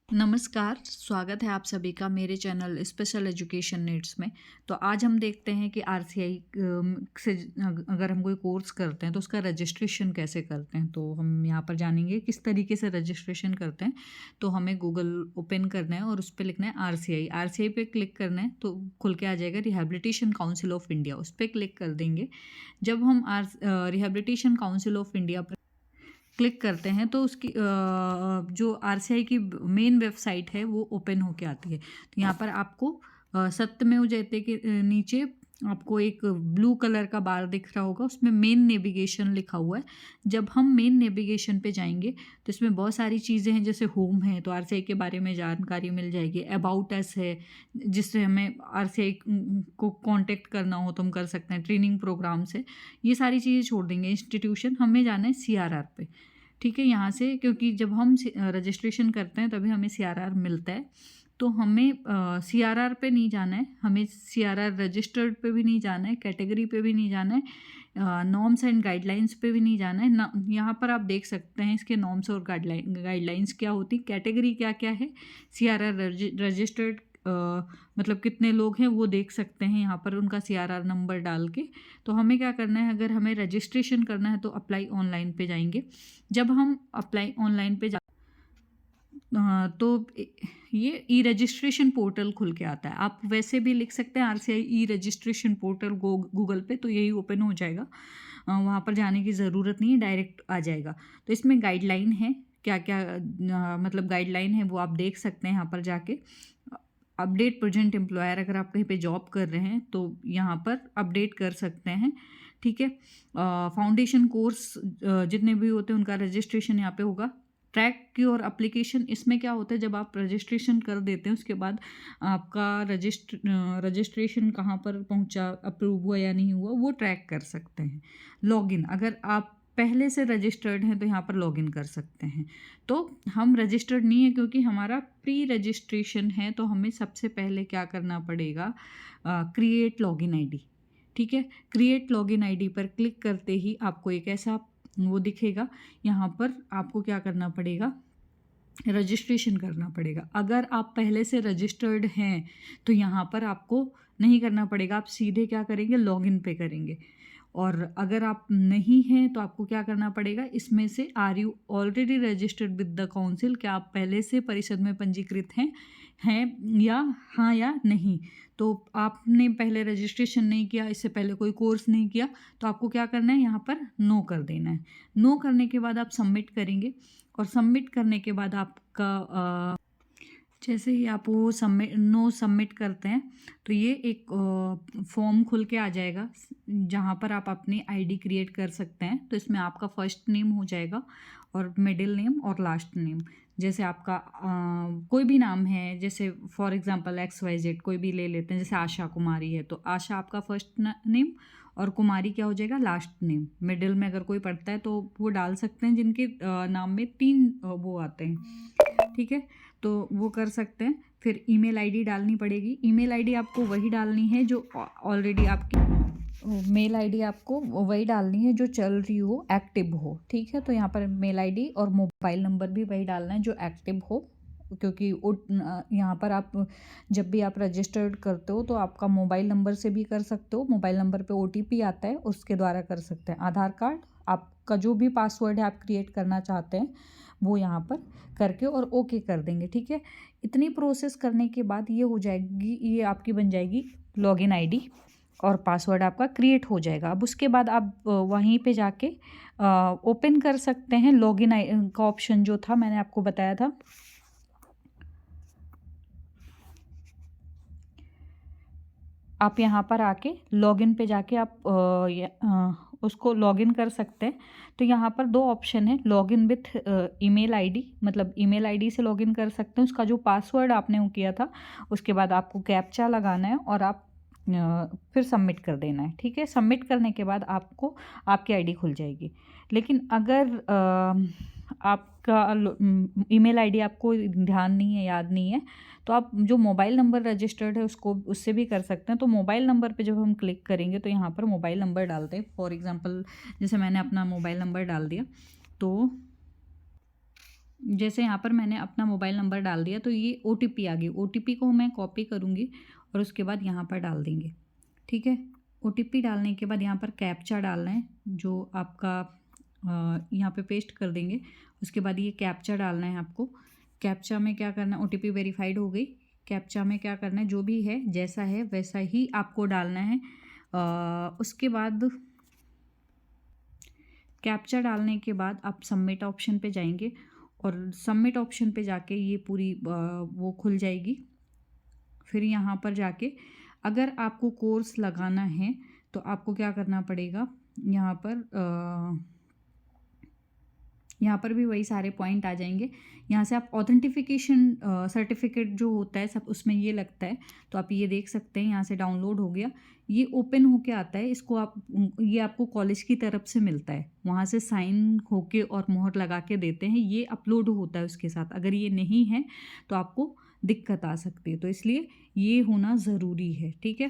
नमस्कार, स्वागत है आप सभी का मेरे चैनल स्पेशल एजुकेशन नीड्स में। तो आज हम देखते हैं कि आरसीआई से अगर हम कोई कोर्स करते हैं तो उसका रजिस्ट्रेशन कैसे करते हैं। तो हम यहाँ पर जानेंगे किस तरीके से रजिस्ट्रेशन करते हैं। तो हमें गूगल ओपन करना है और उस पर लिखना है आरसीआई। आरसीआई पे क्लिक करना है तो खुल के आ जाएगा रिहैबिलिटेशन काउंसिल ऑफ इंडिया, उस पर क्लिक कर देंगे। जब हम rehabilitation council of India click करते हैं तो उसकी जो आरसीआई की मेन वेबसाइट है वो ओपन होके आती है। तो यहाँ पर आपको सत्यमेव जयते के नीचे आपको एक ब्लू कलर का बार दिख रहा होगा, उसमें मेन नेविगेशन लिखा हुआ है। जब हम मेन नेविगेशन पे जाएंगे तो इसमें बहुत सारी चीज़ें हैं, जैसे होम है तो आरसीआई के बारे में जानकारी मिल जाएगी। अबाउट अस है, जिससे हमें आरसीआई को कांटेक्ट करना हो तो हम कर सकते हैं। ट्रेनिंग प्रोग्राम से ये सारी चीज़ें छोड़ देंगे। इंस्टीट्यूशन हमें जाना है सीआरआर पे, ठीक है। यहाँ से क्योंकि जब हम रजिस्ट्रेशन करते हैं तभी हमें सीआरआर मिलता है, तो हमें सीआरआर पे नहीं जाना है, हमें सीआरआर रजिस्टर्ड पे भी नहीं जाना है, कैटेगरी पे भी नहीं जाना है, नॉर्म्स एंड गाइडलाइंस पे भी नहीं जाना है ना। यहाँ पर आप देख सकते हैं इसके नॉर्म्स और गाइडलाइंस क्या होती, कैटेगरी क्या क्या है, सीआरआर रजिस्टर्ड मतलब कितने लोग हैं वो देख सकते हैं यहाँ पर उनका सीआरआर नंबर डाल के। तो हमें क्या करना है, अगर हमें रजिस्ट्रेशन करना है तो अप्लाई ऑनलाइन पे जाएंगे। जब हम अप्लाई ऑनलाइन पे तो ये ई रजिस्ट्रेशन पोर्टल खुल के आता है। आप वैसे भी लिख सकते हैं आरसीआई ई रजिस्ट्रेशन पोर्टल गूगल पे, तो यही ओपन हो जाएगा। वहाँ पर जाने की ज़रूरत नहीं है, डायरेक्ट आ जाएगा। तो इसमें गाइडलाइन है, क्या क्या मतलब गाइडलाइन है वो आप देख सकते हैं यहाँ पर जाके। अपडेट प्रेजेंट एम्प्लॉयर, अगर आप कहीं पे जॉब कर रहे हैं तो यहाँ पर अपडेट कर सकते हैं, ठीक है। फाउंडेशन कोर्स जितने भी होते हैं उनका रजिस्ट्रेशन यहाँ पे होगा। ट्रैक की और एप्लीकेशन, इसमें क्या होता है, जब आप रजिस्ट्रेशन कर देते हैं उसके बाद आपका रजिस्ट्रेशन कहाँ पर पहुँचा, अप्रूव हुआ या नहीं हुआ, वो ट्रैक कर सकते हैं। लॉगिन, अगर आप पहले से रजिस्टर्ड हैं तो यहाँ पर लॉगिन कर सकते हैं। तो हम रजिस्टर्ड नहीं है क्योंकि हमारा प्री रजिस्ट्रेशन है, तो हमें सबसे पहले क्या करना पड़ेगा, क्रिएट लॉगिन आईडी, ठीक है। क्रिएट लॉगिन आईडी पर क्लिक करते ही आपको एक ऐसा वो दिखेगा। यहाँ पर आपको क्या करना पड़ेगा, रजिस्ट्रेशन करना पड़ेगा। अगर आप पहले से रजिस्टर्ड हैं तो यहाँ पर आपको नहीं करना पड़ेगा, आप सीधे क्या करेंगे, लॉगिन पे करेंगे। और अगर आप नहीं हैं तो आपको क्या करना पड़ेगा, इसमें से are you already registered with the council, क्या आप पहले से परिषद में पंजीकृत हैं या हाँ या नहीं। तो आपने पहले रजिस्ट्रेशन नहीं किया, इससे पहले कोई कोर्स नहीं किया, तो आपको क्या करना है, यहाँ पर नो कर देना है। नो करने के बाद आप सबमिट करेंगे, और सबमिट करने के बाद आपका जैसे ही आप वो सबमिट करते हैं तो ये एक फॉर्म खुल के आ जाएगा जहाँ पर आप अपनी आईडी क्रिएट कर सकते हैं। तो इसमें आपका फर्स्ट नेम हो जाएगा और मिडिल नेम और लास्ट नेम। जैसे आपका कोई भी नाम है, जैसे फॉर एग्जांपल XYZ कोई भी ले लेते हैं, जैसे आशा कुमारी है तो आशा आपका फर्स्ट नेम और कुमारी क्या हो जाएगा, लास्ट नेम। मिडिल में अगर कोई पढ़ता है तो वो डाल सकते हैं जिनके नाम में 3 वो आते हैं, ठीक है, तो वो कर सकते हैं। फिर ईमेल आईडी डालनी पड़ेगी। ईमेल आईडी आपको वही डालनी है जो ऑलरेडी आपकी मेल आईडी आपको वही डालनी है जो चल रही हो, एक्टिव हो, ठीक है। तो यहाँ पर मेल आईडी और मोबाइल नंबर भी वही डालना है जो एक्टिव हो, क्योंकि यहाँ पर आप जब भी आप रजिस्टर्ड करते हो तो आपका मोबाइल नंबर से भी कर सकते हो। मोबाइल नंबर पे OTP आता है, उसके द्वारा कर सकते हैं। आधार कार्ड, आपका जो भी पासवर्ड है आप क्रिएट करना चाहते हैं वो यहाँ पर करके और ओके कर देंगे, ठीक है। इतनी प्रोसेस करने के बाद ये हो जाएगी, ये आपकी बन जाएगी लॉगिन आईडी और पासवर्ड आपका क्रिएट हो जाएगा। अब उसके बाद आप वहीं पे जाके ओपन कर सकते हैं। लॉगिन का ऑप्शन जो था मैंने आपको बताया था, आप यहाँ पर आके लॉगिन पे जाके आप उसको लॉगिन कर सकते हैं। तो यहाँ पर 2 ऑप्शन है, लॉगिन विथ ईमेल आईडी, मतलब ईमेल आईडी से लॉगिन कर सकते हैं। उसका जो पासवर्ड आपने वो किया था उसके बाद आपको कैप्चा लगाना है और आप फिर सबमिट कर देना है, ठीक है। सबमिट करने के बाद आपको आपकी आईडी खुल जाएगी। लेकिन अगर आपका ईमेल आईडी आपको ध्यान नहीं है, याद नहीं है, तो आप जो मोबाइल नंबर रजिस्टर्ड है उससे भी कर सकते हैं। तो मोबाइल नंबर पे जब हम क्लिक करेंगे तो यहाँ पर मोबाइल नंबर डालते हैं। फॉर एग्जांपल जैसे मैंने अपना मोबाइल नंबर डाल दिया, तो जैसे यहाँ पर मैंने अपना मोबाइल नंबर डाल दिया तो ये ओटीपी आ गई। ओटीपी को मैं कॉपी करूँगी और उसके बाद यहाँ पर डाल देंगे। ठीक है, ओटीपी डालने के बाद यहाँ पर कैप्चा डालना है जो आपका यहाँ पे पेस्ट कर देंगे। उसके बाद ये कैप्चा डालना है आपको। कैप्चा में क्या करना है, ओटीपी वेरीफाइड हो गई। कैप्चा में क्या करना है, जो भी है जैसा है वैसा ही आपको डालना है। उसके बाद कैप्चा डालने के बाद आप सबमिट ऑप्शन पे जाएंगे और सबमिट ऑप्शन पे जाके ये पूरी वो खुल जाएगी। फिर यहाँ पर जाके अगर आपको कोर्स लगाना है तो आपको क्या करना पड़ेगा, यहाँ पर भी वही सारे पॉइंट आ जाएंगे। यहाँ से आप ऑथेंटिफिकेशन सर्टिफिकेट जो होता है सब उसमें ये लगता है, तो आप ये देख सकते हैं। यहाँ से डाउनलोड हो गया, ये ओपन होके आता है। इसको आप ये आपको कॉलेज की तरफ से मिलता है, वहाँ से साइन होके और मोहर लगा के देते हैं। ये अपलोड होता है उसके साथ। अगर ये नहीं है तो आपको दिक्कत आ सकती है, तो इसलिए ये होना ज़रूरी है। ठीक है,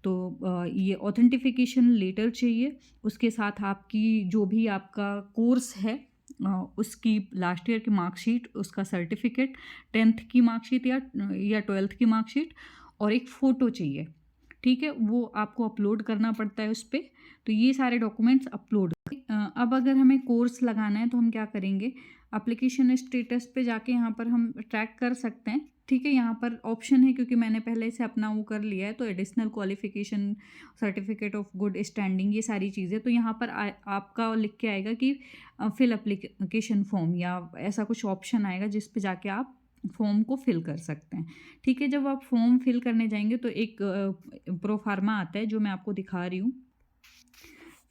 तो ये ऑथेंटिफिकेशन लेटर चाहिए। उसके साथ आपकी जो भी आपका कोर्स है उसकी लास्ट ईयर की मार्कशीट, उसका सर्टिफिकेट, 10th की मार्कशीट या 12th की मार्कशीट और एक फ़ोटो चाहिए। ठीक है, वो आपको अपलोड करना पड़ता है उस पर। तो ये सारे डॉक्यूमेंट्स अपलोड। अब अगर हमें कोर्स लगाना है तो हम क्या करेंगे, एप्लीकेशन स्टेटस पे जाके यहाँ पर हम ट्रैक कर सकते हैं। ठीक है, यहाँ पर ऑप्शन है क्योंकि मैंने पहले से अपना वो कर लिया है, तो additional qualification, certificate of good standing, ये सारी चीज़ें। तो यहाँ पर आपका लिख के आएगा कि फिल एप्लीकेशन फॉर्म या ऐसा कुछ ऑप्शन आएगा जिस पे जाके आप फॉर्म को फिल कर सकते हैं। ठीक है, जब आप फॉर्म फिल करने जाएंगे तो एक प्रोफार्मा आता है जो मैं आपको दिखा रही हूँ।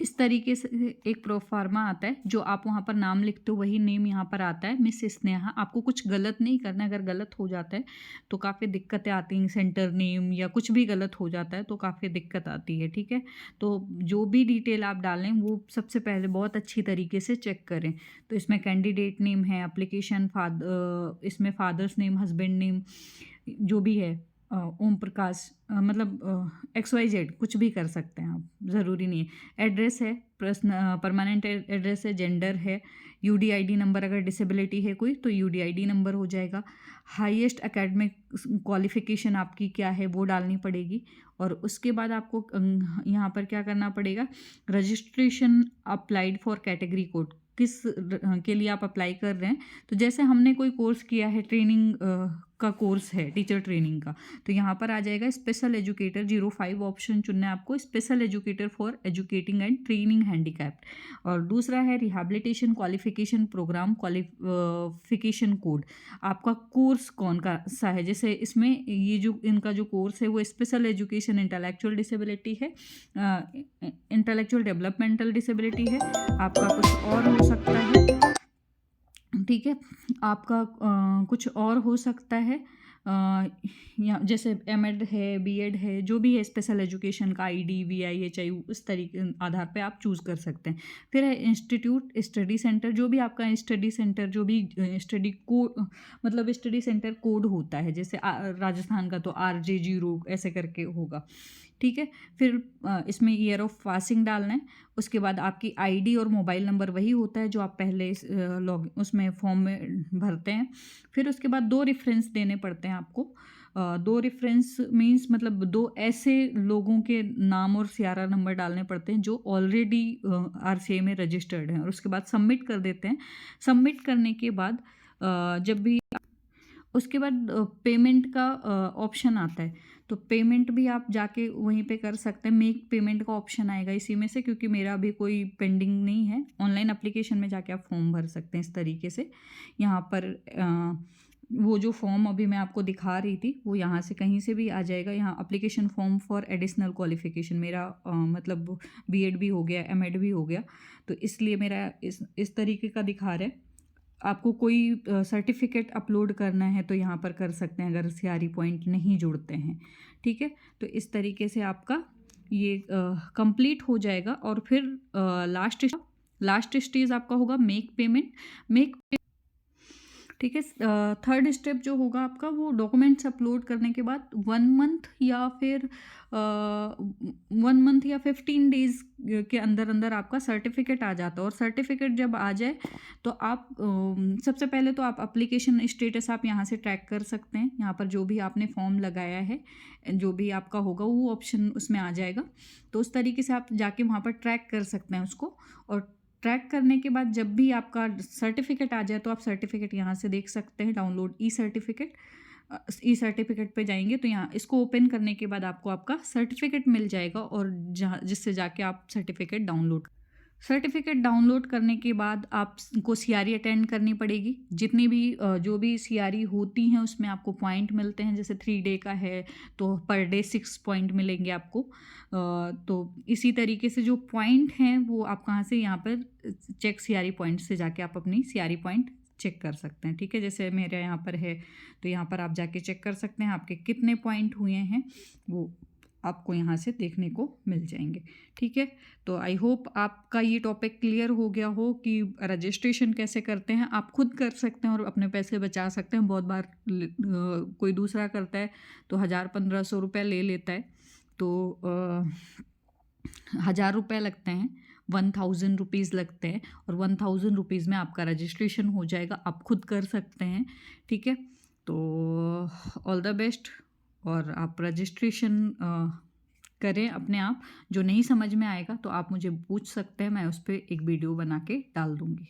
इस तरीके से एक प्रोफार्मा आता है, जो आप वहाँ पर नाम लिखते हो वही नेम यहाँ पर आता है, मिस स्नेहा। आपको कुछ गलत नहीं करना है, अगर गलत हो जाता है तो काफ़ी दिक्कतें आती हैं। सेंटर नेम या कुछ भी गलत हो जाता है तो काफ़ी दिक्कत आती है। ठीक है, तो जो भी डिटेल आप डालें वो सबसे पहले बहुत अच्छी तरीके से चेक करें। तो इसमें कैंडिडेट नेम है, एप्लीकेशन इसमें फादर्स नेम, हस्बैंड नेम, जो भी है, ओम प्रकाश, मतलब XYZ कुछ भी कर सकते हैं आप, ज़रूरी नहीं है। एड्रेस है, परमानेंट एड्रेस है, जेंडर है, UDID नंबर, अगर डिसेबिलिटी है कोई तो UDID नंबर हो जाएगा। हाईएस्ट एकेडमिक क्वालिफिकेशन आपकी क्या है वो डालनी पड़ेगी। और उसके बाद आपको यहाँ पर क्या करना पड़ेगा, registration applied for category code, किस के लिए आप अप्लाई कर रहे हैं। तो जैसे हमने कोई कोर्स किया है, ट्रेनिंग का कोर्स है, टीचर ट्रेनिंग का, तो यहाँ पर आ जाएगा स्पेशल एजुकेटर 05 ऑप्शन चुनना है आपको, special educator for educating and training handicapped. और दूसरा है rehabilitation qualification programme qualification code, आपका कोर्स कौन का सा है। जैसे इसमें ये जो इनका जो कोर्स है वो स्पेशल एजुकेशन इंटेलेक्चुअल डिसेबिलिटी है, इंटेलेक्चुअल डेवलपमेंटल डिसेबिलिटी है, आपका कुछ और हो सकता है। ठीक है, आपका कुछ और हो सकता है, या जैसे एमएड है, बीएड है, जो भी है स्पेशल एजुकेशन का ID VIHI, उस तरीके आधार पे आप चूज़ कर सकते हैं। फिर है इंस्टीट्यूट स्टडी सेंटर, जो भी आपका स्टडी सेंटर, जो भी स्टडी कोड, मतलब स्टडी सेंटर कोड होता है, जैसे राजस्थान का तो RJ0 ऐसे करके होगा। ठीक है, फिर इसमें ईयर ऑफ पासिंग डालना है। उसके बाद आपकी ID और मोबाइल नंबर वही होता है जो आप पहले उसमें फॉर्म में भरते हैं। फिर उसके बाद 2 रेफरेंस देने पड़ते हैं आपको। 2 रेफरेंस मीन्स मतलब 2 ऐसे लोगों के नाम और CRR नंबर डालने पड़ते हैं जो ऑलरेडी RCI में रजिस्टर्ड हैं, और उसके बाद सबमिट कर देते हैं। सबमिट करने के बाद जब भी उसके बाद पेमेंट का ऑप्शन आता है, तो पेमेंट भी आप जाके वहीं पे कर सकते हैं। मेक पेमेंट का ऑप्शन आएगा इसी में से, क्योंकि मेरा अभी कोई पेंडिंग नहीं है। ऑनलाइन एप्लीकेशन में जाके आप फॉर्म भर सकते हैं इस तरीके से। यहाँ पर वो जो फॉर्म अभी मैं आपको दिखा रही थी वो यहाँ से कहीं से भी आ जाएगा। यहाँ application form for additional qualification, मेरा मतलब BEd भी हो गया, MAd भी हो गया, तो इसलिए मेरा इस तरीके का दिखा रहा है। आपको कोई सर्टिफिकेट अपलोड करना है तो यहाँ पर कर सकते हैं अगर CRE पॉइंट नहीं जुड़ते हैं। ठीक है, तो इस तरीके से आपका ये कंप्लीट हो जाएगा। और फिर लास्ट स्टेज आपका होगा मेक पेमेंट। ठीक है। थर्ड स्टेप जो होगा आपका, वो डॉक्यूमेंट्स अपलोड करने के बाद 1 मंथ या फिर 1 मंथ या 15 डेज़ के अंदर अंदर आपका सर्टिफिकेट आ जाता है। और सर्टिफिकेट जब आ जाए तो आप सबसे पहले तो आप एप्लीकेशन स्टेटस आप यहाँ से ट्रैक कर सकते हैं। यहाँ पर जो भी आपने फॉर्म लगाया है, जो भी आपका होगा वो ऑप्शन उसमें आ जाएगा। तो उस तरीके से आप जाके वहाँ पर ट्रैक कर सकते हैं उसको। और ट्रैक करने के बाद जब भी आपका सर्टिफिकेट आ जाए तो आप सर्टिफिकेट यहाँ से देख सकते हैं, डाउनलोड ई सर्टिफिकेट। ई सर्टिफिकेट पे जाएंगे तो यहाँ इसको ओपन करने के बाद आपको आपका सर्टिफिकेट मिल जाएगा, और जहाँ जिससे जाके आप सर्टिफिकेट डाउनलोड करने के बाद आपको सीआरई अटेंड करनी पड़ेगी। जितनी भी जो भी सीआरई होती हैं उसमें आपको पॉइंट मिलते हैं। जैसे 3 डे का है तो पर डे 6 पॉइंट मिलेंगे आपको। तो इसी तरीके से जो पॉइंट हैं वो आप कहाँ से, यहाँ पर चेक सीआरई पॉइंट से जाके आप अपनी सीआरई पॉइंट चेक कर सकते हैं। ठीक है, जैसे मेरे यहाँ पर है तो यहाँ पर आप जाके चेक कर सकते हैं आपके कितने पॉइंट हुए हैं, वो आपको यहाँ से देखने को मिल जाएंगे। ठीक है, तो आई होप आपका ये टॉपिक क्लियर हो गया हो कि रजिस्ट्रेशन कैसे करते हैं। आप खुद कर सकते हैं और अपने पैसे बचा सकते हैं। बहुत बार कोई दूसरा करता है तो 1000-1500 रुपये ले लेता है, तो 1000 रुपये लगते हैं, 1000 रुपीज़ लगते हैं, और 1000 रुपीज़ में आपका रजिस्ट्रेशन हो जाएगा। आप खुद कर सकते हैं। ठीक है, तो ऑल द बेस्ट। और आप रजिस्ट्रेशन करें अपने आप। जो नहीं समझ में आएगा तो आप मुझे पूछ सकते हैं, मैं उस पर एक वीडियो बना के डाल दूँगी।